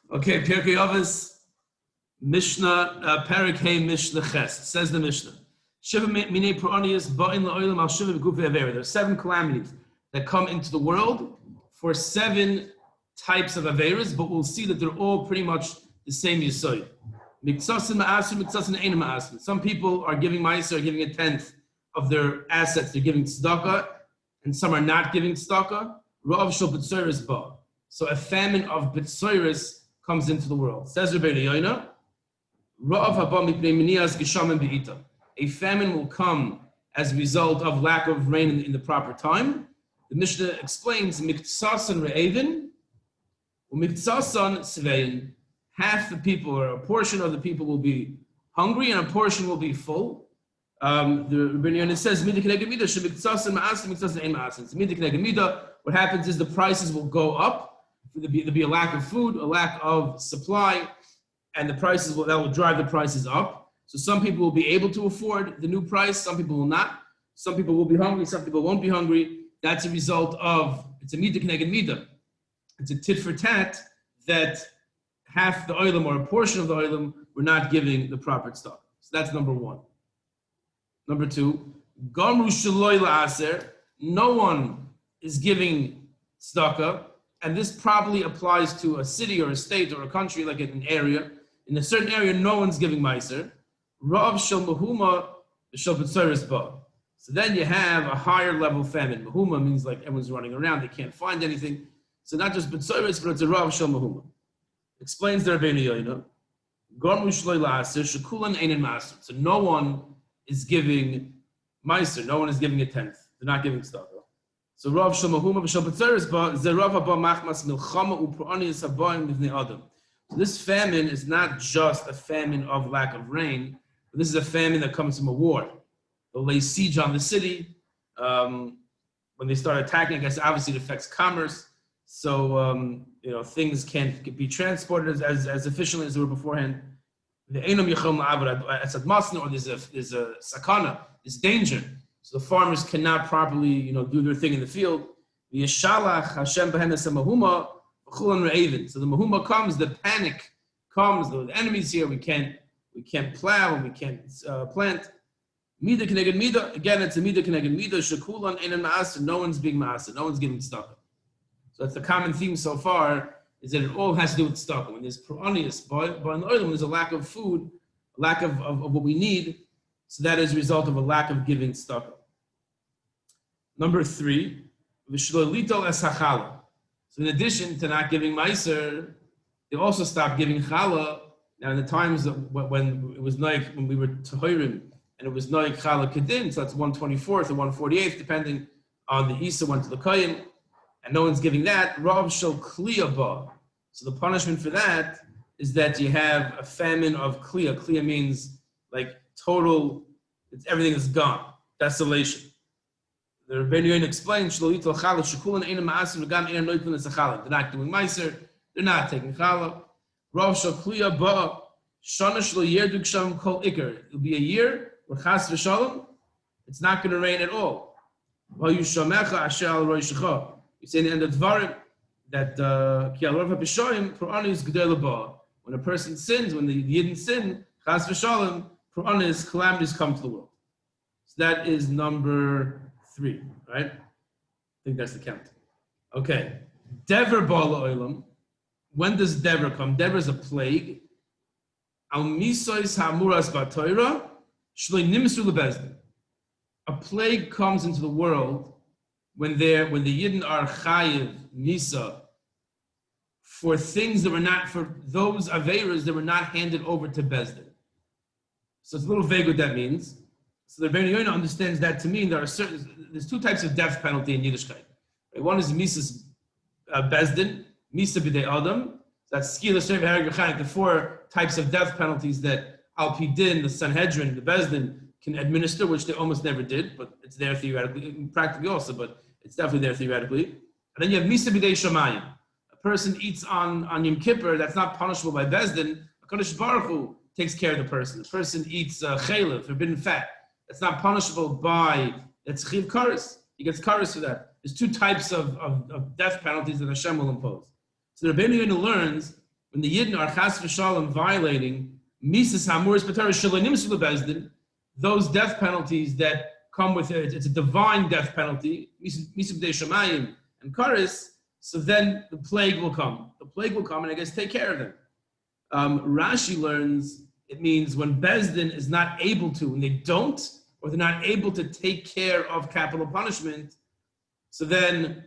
Okay, Pirkei Avos, Mishnah, Pirkei Mishnah Ches. Says the Mishnah. Shiva minei pra'anias ba'in la'olam al shiva b'gufei avera. There are 7 calamities that come into the world for 7 types of averas, but we'll see that they're all pretty much the same yesod. Miksasin ma'asr, miksasin ein ma'asr. Some people are giving ma'aser, are giving a tenth of their assets. They're giving tzedakah, and some are not giving tzedakah. Ra'av shel b'tzoros ba. So a famine of b'tzoros comes into the world. Says Rabbeinu Yona, Ra'av haba mipnei minias geshamim be'ita. A famine will come as a result of lack of rain in the proper time. The Mishnah explains, Miktsasan re'evin, u'miktsasan svein. Half the people, or a portion of the people, will be hungry, and a portion will be full. The Rabbeinu Yona says, Mida k'neged mida, shemiktsasan ma'asin, miktsasan ein ma'asin. Mida k'neged mida, what happens is the prices will go up. There'll be a lack of food, a lack of supply, and the prices that will drive the prices up. So some people will be able to afford the new price, some people will not. Some people will be hungry, some people won't be hungry. That's a result of, it's a mida k'neged mida. It's a tit for tat that half the oilam or a portion of the oilam we're not giving the proper stock. So that's number 1. Number 2, gamru shaloi la'aser. No one is giving tzedakah, and this probably applies to a city or a state or a country, like in an area. In a certain area, no one's giving meiser. Ra'av shel mahuma shel b'tzoros ba. So then you have a higher level famine. Mahuma means like everyone's running around, they can't find anything. So not just b'tzoros, but it's a ra'av shel mahuma. Explains the Rabbeinu Yona, Garmu shloi la'aser shekulan einen ma'aser. So no one is giving meiser, no one is giving a tenth. They're not giving tzedakah. So ra'av shel mahuma v'shel b'tzoros ba ze ra'av haba machmas milchama u'pra'anias habayim b'vnei adam. So this famine is not just a famine of lack of rain, but this is a famine that comes from a war. They'll lay siege on the city. When they start attacking, I guess obviously it affects commerce. So things can't be transported as efficiently as they were beforehand. The einam yachom la'avod asad masna, or there's a sakana, there's danger. So the farmers cannot properly do their thing in the field. The yeshalach Hashem b'hem esamahuma. So the mahuma comes, the panic comes, the enemy's here, we can't plow, and we can't plant. Mida k'neged mida, again it's a mida k'neged mida, shekulan einen ma'aser, no one's being ma'aser, no one's giving tzedakah. So that's the common theme so far, is that it all has to do with tzedakah. When there's pra'anias, but in the oil, when there's a lack of food, a lack of what we need, so that is a result of a lack of giving tzedakah. Number 3, v'shlo litol es hachala. So in addition to not giving meiser, they also stopped giving challah. Now in the times when it was like when we were tahirim, and it was like challah kedin, so that's 124th or 148th, depending on the Isa went to the Kayin, and no one's giving that. Ra'av shel kliya ba. So the punishment for that is that you have a famine of kliya. Kliya means like total, everything is gone, desolation. The Rabbeinu Yona explains, they're not doing meiser, they're not taking challah. It'll be a year where chas v'shalom, it's not going to rain at all. You say in the end of Dvarim that when a person sins, when the Yidden sin, chas v'shalom, calamities come to the world. So that is number 3, right? I think that's the count. Okay. Dever ba'al oilam. When does Dever come? Dever is a plague. Al misois ha'amuras ba'toira shloi nimsu lebezdin. A plague comes into the world when the Yidden are chayiv misa for things that were not, for those averas that were not handed over to bezdin. So it's a little vague what that means. So the Rabbeinu Yona understands that to mean there's 2 types of death penalty in Yiddishkeit. Right? One is Mises Bezdin, Misa B'dei Adam. That's Skila Shev Hareg V'chanik, the 4 types of death penalties that Al Pi Din, the Sanhedrin, the Bezdin can administer, which they almost never did, but it's there theoretically, practically also, but it's definitely there theoretically. And then you have Misa B'dei Shamayim. A person eats on Yom Kippur, that's not punishable by Bezdin. HaKadosh Baruch Hu takes care of the person. The person eats chaylev, forbidden fat. That's not punishable by, that's chiv kares. He gets kares for that. There's 2 types of death penalties that Hashem will impose. So the Rabbeinu learns when the Yidden are chas v'shalom violating Mises Hamuris B'Torah Shalonim Sulu Bezdin, those death penalties that come with it, it's a divine death penalty, Misub De Shamayim and Karis, so then the plague will come. The plague will come and I guess take care of them. Rashi learns it means when Bezdin is not able to, when they don't, or they're not able to take care of capital punishment, so then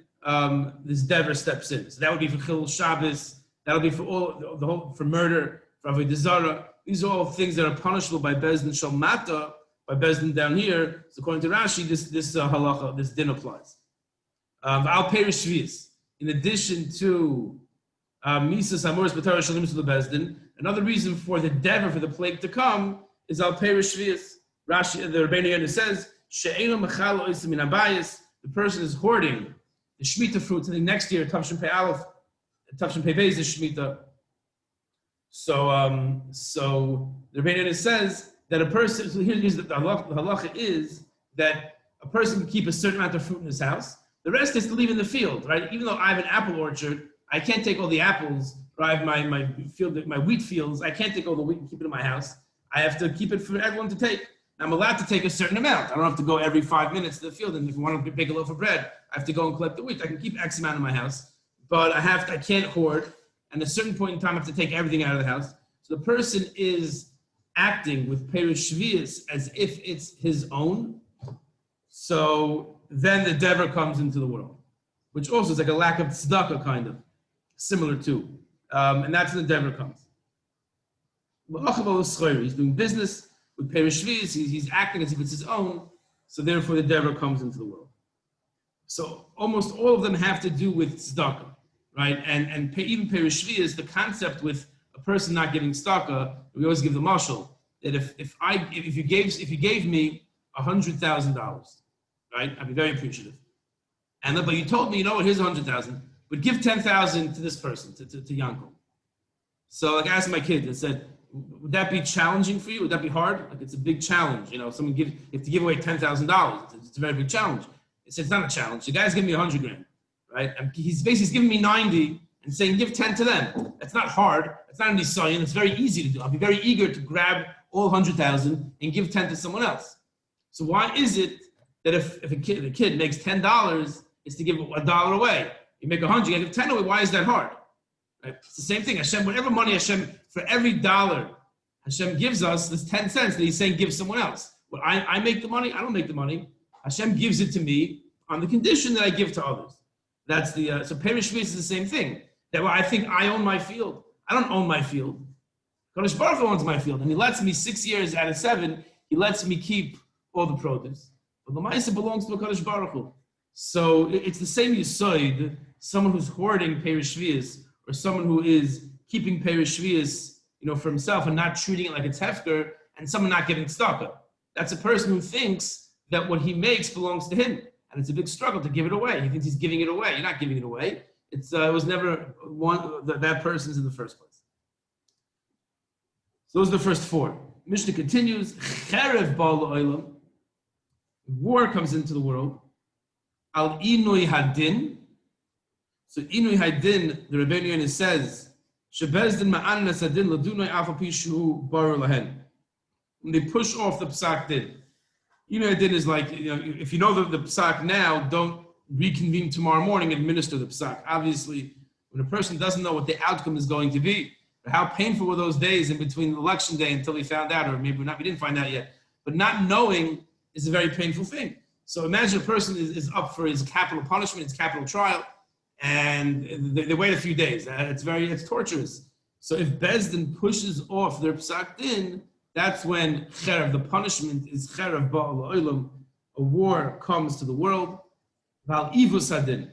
this dever steps in. So that would be for Chilul Shabbos, that would be for all the whole for murder, for Avodah Zarah. These are all things that are punishable by Bezdin Shal Mata, by Bezdin down here. So according to Rashi, this halacha, this din applies. Al Perish Shvius, in addition to Misas Amoris B'Torah Shalim to the Bezdin, another reason for the dever, for the plague to come, is Al Perish Shvius. Rashi, the Rabbeinu Yona says, She'enu Mechal Oisim Min Abayis, the person is hoarding the Shemitah fruits, and the next year, Tavshin Pei Aleph, Tavshin Pei Beis is Shemitah. So the Rabbeinu Yona says that a person, so here's the halacha is that a person can keep a certain amount of fruit in his house. The rest is to leave in the field, right? Even though I have an apple orchard, I can't take all the apples, or I have my field, my wheat fields, I can't take all the wheat and keep it in my house. I have to keep it for everyone to take. I'm allowed to take a certain amount. I don't have to go every 5 minutes to the field, and if I want to bake a loaf of bread, I have to go and collect the wheat. I can keep X amount in my house, but I can't hoard, and at a certain point in time, I have to take everything out of the house. So the person is acting with Perish Shvius as if it's his own. So then the dever comes into the world, which also is like a lack of tzedakah, kind of similar to, and that's when the dever comes. He's doing business with Perish Shvius, he's acting as if it's his own, so therefore the dever comes into the world. So almost all of them have to do with tzedakah, right? And even Perish Shvius, the concept with a person not giving tzedakah, we always give the mashal that if you gave me $100,000, right, I'd be very appreciative. But you told me, you know what, here's 100,000, but give 10,000 to this person, to Yanko. So like I asked my kid, I said, would that be challenging for you? Would that be hard? Like it's a big challenge, you know. You have to give away $10,000. It's a very big challenge. It's not a challenge. The guy's giving me $100,000, right? And he's giving me 90 and saying give 10 to them. That's not hard. It's not an isayin. It's very easy to do. I'll be very eager to grab all 100,000 and give 10 to someone else. So why is it that if a kid makes $10, is to give $1 away? You make 100, you give 10 away. Why is that hard? Right? It's the same thing. Hashem, whatever money Hashem, for every dollar Hashem gives us, there's 10 cents that he's saying give someone else. Well, I make the money, I don't make the money. Hashem gives it to me on the condition that I give to others. That's the, so Perish Shvius is the same thing. That I think I own my field. I don't own my field. Kadosh Baruch Hu owns my field, and he lets me 6 years out of 7, he lets me keep all the produce. But the Ma'aseh belongs to Kadosh Baruch Hu. So it's the same Yisoid, someone who's hoarding Perish Shvius, or someone who is keeping Perish Shvius, you know, for himself and not treating it like it's hefker, and someone not giving tzedakah. That's a person who thinks that what he makes belongs to him, and it's a big struggle to give it away. He thinks he's giving it away. You're not giving it away. It was never that person's in the first place. So those are the first 4. Mishnah continues. Cherev ba'al ha'olam. War comes into the world. Al inui hadin. So inui hadin, the Rabbeinu Yona says, shebezdin ma'anas hadin ladunoi afa pishu bar lahen. When they push off the psak din. Inui hadin is like, you know, if you know the psak now, don't reconvene tomorrow morning and administer the psak. Obviously, when a person doesn't know what the outcome is going to be, or how painful were those days in between election day until he found out, or maybe not, we didn't find out yet. But not knowing is a very painful thing. So imagine a person is up for his capital punishment, his capital trial, and they wait a few days. It's torturous. So if Bezdin pushes off their psak din, that's when cherev, the punishment is cherev ba'al ha'olam, a war comes to the world. Val ivus hadin.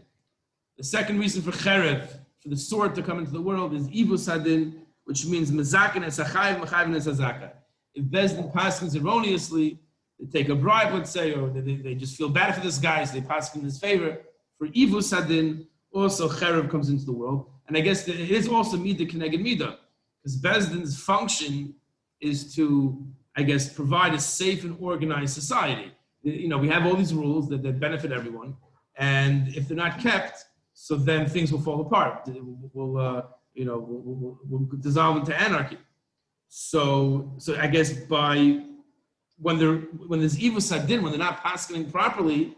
The second reason for cherev, for the sword to come into the world, is ivus hadin, which means mezaken es hachayiv, mechayiv es hazaka. If Bezdin paskins erroneously, they take a bribe, let's say, or they just feel bad for this guy, so they paskin in his favor. For ivus hadin, also cherev comes into the world. And I guess it is also midah keneged midah, because Bezdin's function is to, I guess, provide a safe and organized society. You know, we have all these rules that benefit everyone, and if they're not kept, so then things will fall apart. will dissolve into anarchy. So I guess when there's evil sadin, when they're not paskening properly,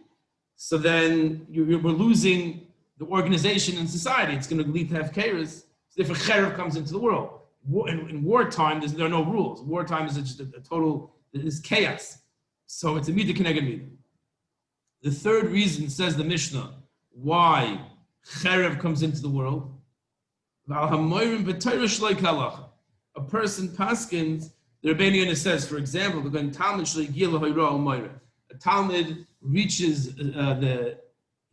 so then we're losing the organization in society. It's going to lead to hefkeres. So if a cherev comes into the world, in wartime, there are no rules. Wartime is just a total, is chaos. So it's a midah keneged midah. The third reason, says the Mishnah, why cherev comes into the world, a person paskins, the Rabbeinu Yona says, for example, a Talmud reaches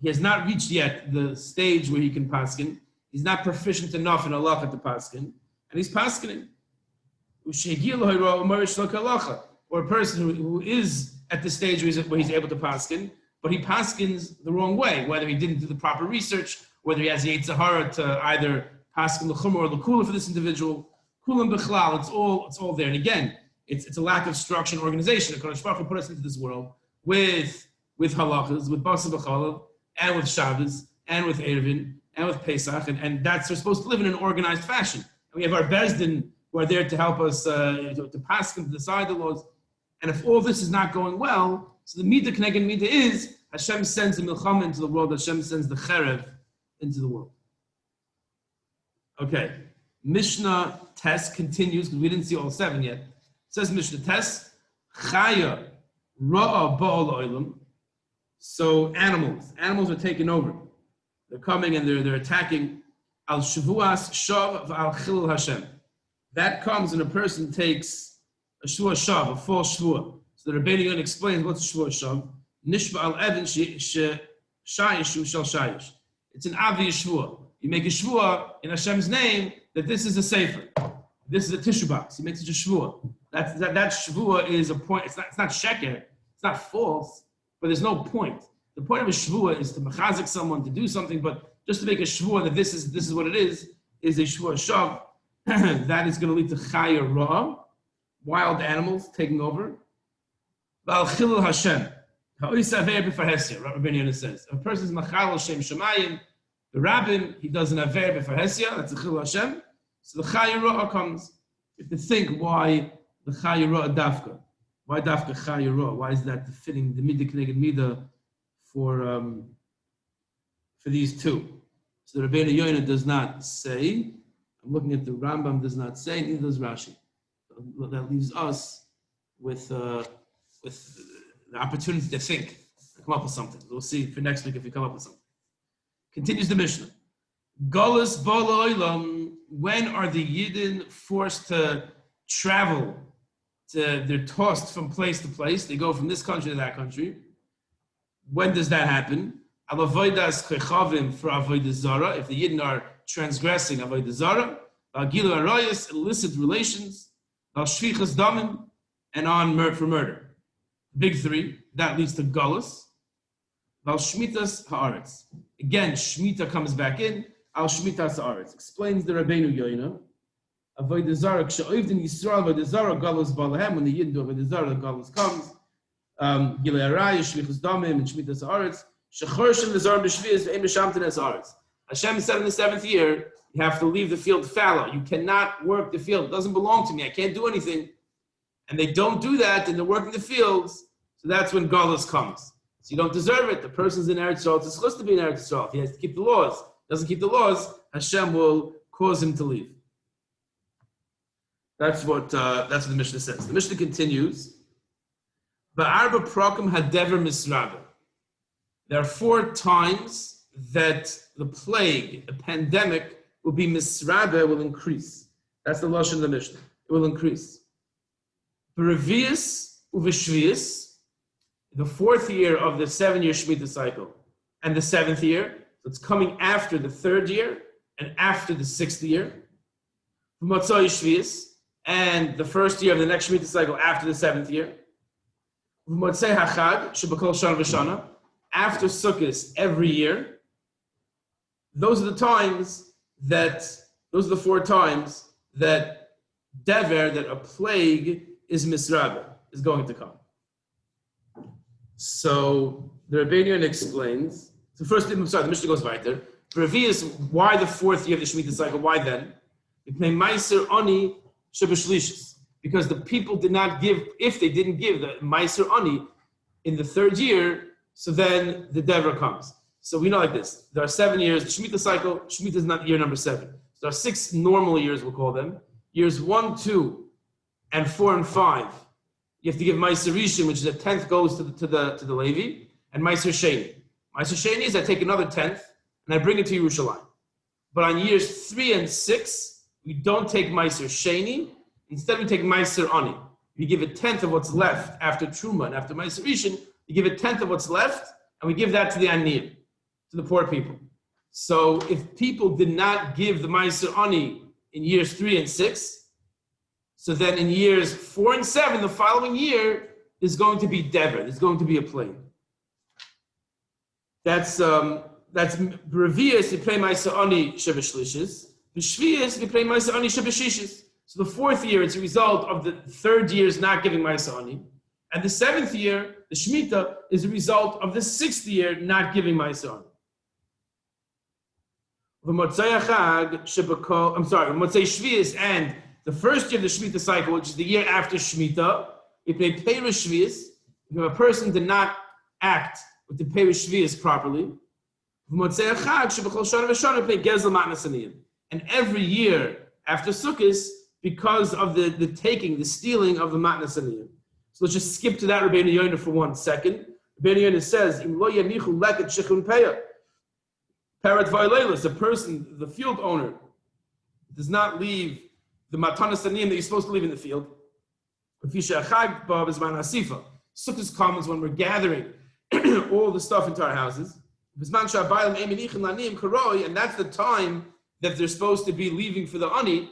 he has not reached yet the stage where he can paskin. He's not proficient enough in halacha to paskin, and he's paskining. Or a person who is at the stage where he's able to paskin, but he paskins the wrong way, whether he didn't do the proper research, whether he has the Yetzer Hara to either paskin l'chumra or l'kula for this individual. Kulam b'chlal, it's all there. And again, it's a lack of structure and organization. The Kodesh Baruch Hu put us into this world with halachas, with basa b'chalav, and with Shabbos, and with Erevin, and with Pesach, and that's we're supposed to live in an organized fashion. And we have our Bezdin who are there to help us to pass and to decide the laws. And if all this is not going well, so the midah keneged midah is Hashem sends the milchama into the world. Hashem sends the cherev into the world. Okay. Mishnah test continues, because we didn't see all 7 yet. It says Mishnah test, Chaya Ra'a Ba'al Oilam. So animals are taking over. They're coming and they're attacking. Al Shavuas Shav Al Chilul Hashem. That comes when a person takes a Shvua Shav, a false Shvua. So the Rabbeinu Yona explains what's a Shvua Shav. Nishba Al Evan Shayishu Shal Shayish. It's an obvious Shvua. You make a Shvua in Hashem's name that this is a sefer, this is a tissue box. He makes it a shvua. That shvua is a point. It's not sheker. It's not false, but there's no point. The point of a shvua is to mechazik someone to do something, but just to make a shvua that this is what it is a shvua shav. That is going to lead to chaya ra, wild animals taking over. Val chilul Hashem. Ha'oisaver b'farhesia. Rabbeinu Yona says, if a person is machal shem shemayim, the rabbin, he does an aver b'farhesia. That's a chilul Hashem. So the chaya ra comes. You have to think why the chaya ra dafka. Why dafka chaya ra? Why is that fitting the midah keneged midah for these two? So the Rabbeinu Yona does not say. I'm looking at the Rambam, does not say, neither does Rashi. That leaves us with the opportunity to think, come up with something. We'll see for next week if we come up with something. Continues the Mishnah. Galus bala olam. When are the Yidden forced to travel? They're tossed from place to place. They go from this country to that country. When does that happen? Alavoidas chechavim for avodah zara. If the Yidden are transgressing avodah zara, gilu arayos, illicit relations, shvichas damim, and for murder. Big 3. That leads to galus. Shmitas haaretz. Again, shmita comes back in. Al shmitas haaretz. Explains the Rabbeinu Yona. Avodah zara k'she'ovdin Yisrael avodah zara galus balahem. When the Yidden do avodah zara, the galus comes. Gilu arayos, shvichas damim, and shmitas haaretz. Hashem said in the 7th year, you have to leave the field fallow. You cannot work the field. It doesn't belong to me. I can't do anything. And they don't do that, and they're working the fields. So that's when Galus comes. So you don't deserve it. The person's in Eretz Yisrael. It's supposed to be in Eretz Yisraal. If he has to keep the laws, doesn't keep the laws, Hashem will cause him to leave. That's what the Mishnah says. The Mishnah continues. Ba'arba prokum hadever misraba. There are 4 times that the plague, the pandemic, will be misrabe, will increase. That's the lashon of the Mishnah. It will increase. Berevius uveshvius, the 4th year of the 7-year Shemitah cycle, and the 7th year, so it's coming after the 3rd year and after the 6th year. V'matzai shvius, and the 1st year of the next Shemitah cycle after the 7th year. V'matzai hachad shebakol shana v'shana. After Sukkot every year. Those are the 4 times that dever, that a plague is misrabe, is going to come. So the Rabbeinu explains. So first, the Mishnah goes weiter. Revius, why the fourth year of the Shemitah cycle? Why then? Because the people did not give, if they didn't give the Meiser Ani in the third year, so then the Dever comes. So we know like this. There are 7 years, the Shemitah cycle, Shemitah is not year number 7. So there are 6 normal years, we'll call them. Years 1, 2, and 4 and 5. You have to give Meiser Rishon, which is a 10th goes to the Levi, and Meiser Sheni. Meiser Sheni is I take another 10th, and I bring it to Yerushalayim. But on years 3 and 6, we don't take Meiser Sheni. Instead, we take Meiser Ani. We give a 10th of what's left after Truma and after Meiser Rishon. We give a 10th of what's left, and we give that to the Aniyim, to the poor people. So if people did not give the Meiser Ani in years 3 and 6, so then in years 4 and 7, the following year, there's going to be Dever. There's going to be a plague. That's Revius, we play Meiser Ani Sheva Shlishis. B'Shvius, we play Meiser Ani Sheva Shishis. So the fourth year, it's a result of the third year's not giving Meiser Ani. And the 7th year, the Shemitah, is a result of the 6th year not giving Meiser Ani. Motzei Shvius, and the first year of the Shemitah cycle, which is the year after Shemitah, if they pay Shvius, if a person did not act with the pay Shvius properly, and every year after Sukkot, because of the taking, the stealing of the Matnas Aniyim. So let's just skip to that Rabbeinu Yona for 1 second. Rabbeinu Yona says, Im lo yanichu leket shechun peya. Parat v'ayleilas, the person, the field owner, does not leave the Matanas Aniyim that you're supposed to leave in the field. Sukkot comes when we're gathering all the stuff into our houses. And that's the time that they're supposed to be leaving for the Ani,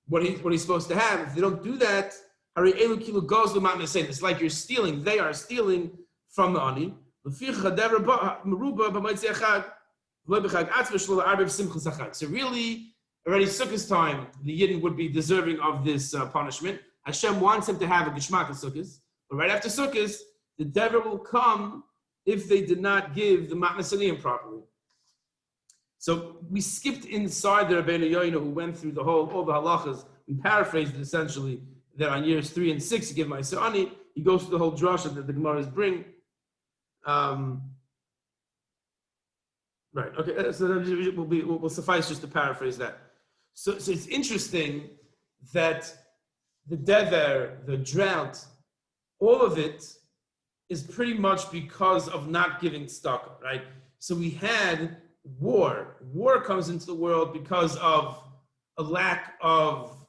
what he's supposed to have. If they don't do that, it's like you're stealing. They are stealing from the Ani. So really, already Sukkot's time, the Yidden would be deserving of this punishment. Hashem wants him to have a Geshmak of Sukkot, but right after Sukkot, the Dever will come if they did not give the Matnas Aniyim properly. So we skipped inside the Rabbeinu Yona, who went through all the halachas. We paraphrased it essentially that on years 3 and 6 you give Meiser Ani. He goes through the whole drasha that the Gemaras bring. Right. Okay. So we'll suffice just to paraphrase that. So it's interesting that the dever, the drought, all of it is pretty much because of not giving tzedakah, right? So we had war. War comes into the world because of a lack of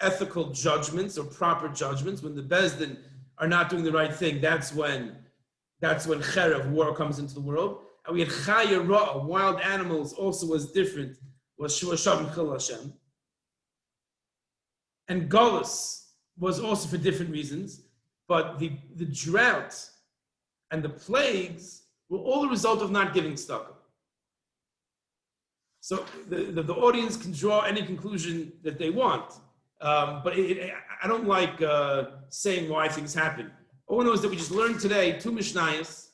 ethical judgments or proper judgments. When the Bezdin are not doing the right thing, that's when cherev, war, comes into the world. And we had chaya ra'ah, wild animals, also was different, was shuashav and chil Hashem. And Golus was also for different reasons, but the drought and the plagues were all the result of not giving tzedakah. So the audience can draw any conclusion that they want, but I don't like saying why things happen. All I know is that we just learned today 2 Mishnayos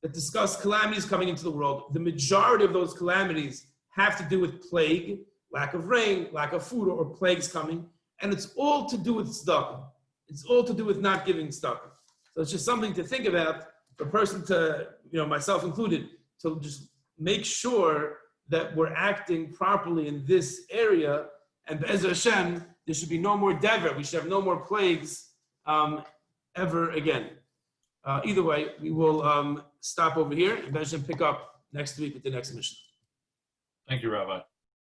that discuss calamities coming into the world. The majority of those calamities have to do with plague, lack of rain, lack of food, or plagues coming. And it's all to do with tzedakah. It's all to do with not giving tzedakah. So it's just something to think about for a person to, myself included, to just make sure that we're acting properly in this area. And Be'ezer Hashem, there should be no more dever. We should have no more plagues ever again. Either way, we will stop over here and Be'ezer Hashem pick up next week with the next mission. Thank you, Rabbi.